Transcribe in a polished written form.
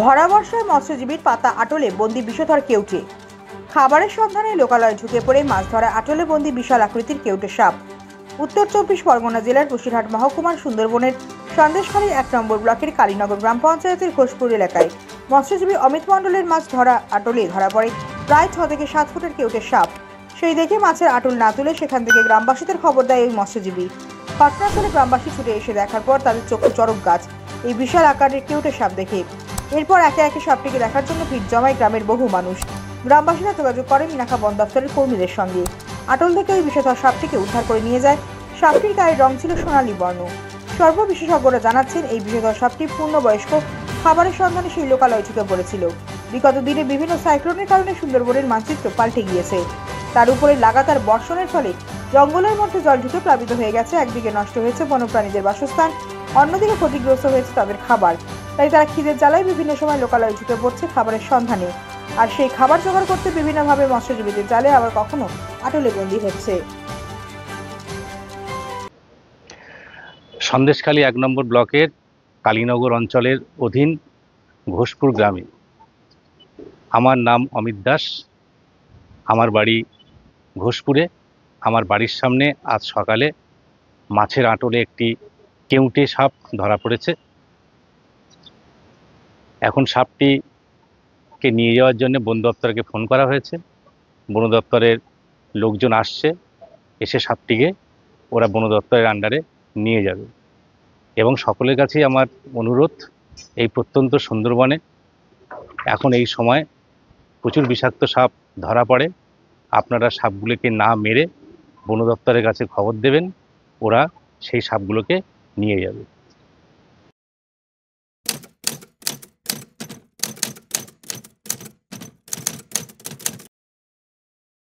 ভরা বর্ষায় মৎস্যজীবীর পাতা আটলে বন্দি বিষধর কেউটে। খাবারের সন্ধানে লোকালয়ে ঢুকে পড়ে মাছ ধরা আটলে বন্দি বিশাল আকৃতির কেউটে সাপ। উত্তর 24 পরগনা জেলার বসিরহাট মহকুমার সুন্দরবনের সন্দেশখালী 1 নম্বর ব্লকের কালীনগর গ্রাম পঞ্চায়েতের ঘোষপুর এলাকায় মৎস্যজীবী অমিত মণ্ডলের মাছ ধরা আটলে ধরা পড়ে প্রায় 6 থেকে 7 ফুটের কেউটে সাপ। সেই দেখে মাছের আটল না তুলে সেখান থেকে গ্রামবাসীদের খবর দেয় ওই মৎস্যজীবী। ঘটনাস্থলে গ্রামবাসী ছুটে এসে দেখার পর তাদের চক্ষু চড়ক গাছ এই বিশাল আকারের কেউটে সাপ দেখে। এরপর একে একে সাপটিকে দেখার জন্য ভিড় জমায় গ্রামের বহু মানুষ। গ্রামবাসীরা যোগাযোগ করে মিনাখা বন দপ্তরের কর্মীদের সঙ্গে। আটল থেকে ওই বিষধর সাপটিকে উদ্ধার করে নিয়ে যায়। সাপটির গায়ের রং ছিল সোনালী বর্ণ। সর্ববিশেষজ্ঞরা জানাচ্ছেন এই বিষধর সাপটি পূর্ণবয়স্ক খাবারের সন্ধানে সেই লোকালয়ে ঢুকে পড়েছিল। বিগত দিনে বিভিন্ন সাইক্লোনের কারণে সুন্দরবনের মানচিত্র পাল্টে গিয়েছে। তার উপরে লাগাতার বর্ষণের ফলে জঙ্গলের মধ্যে জল ঢুকে প্লাবিত হয়ে গেছে। একদিকে নষ্ট হয়েছে বন্যপ্রাণীদের বাসস্থান, অন্যদিকে ক্ষতিগ্রস্ত হয়েছে তাদের খাবার। তাই তারা খিদের জ্বালায় বিভিন্ন সময় লোকালয়ে ঢুকে পড়ছে খাবারের সন্ধানে। আর সেই খাবার জোগাড় করতে বিভিন্নভাবে মৎস্যজীবীদের জালে আবার কখনো আটলে বন্দী হচ্ছে। সন্দেশখালী 1 নম্বর ব্লকের কালীনগর অঞ্চলের অধীন ঘোষপুর গ্রামে। আমার নাম অমিত দাস, আমার বাড়ি ঘোষপুরে। আমার বাড়ির সামনে আজ সকালে মাছের আটলে একটি কেউটে সাপ ধরা পড়েছে। এখন সাপটিকে নিয়ে যাওয়ার জন্য বন দপ্তরকে ফোন করা হয়েছে। বন দপ্তরের লোকজন আসছে, এসে সাপটিকে ওরা বন দপ্তরের আন্ডারে নিয়ে যাবে। এবং সকলের কাছেই আমার অনুরোধ, এই প্রত্যন্ত সুন্দরবনে এখন এই সময় প্রচুর বিষাক্ত সাপ ধরা পড়ে। আপনারা সাপগুলোকে না মেরে বন দপ্তরের কাছে খবর দেবেন, ওরা সেই সাপগুলোকে নিয়ে যাবে।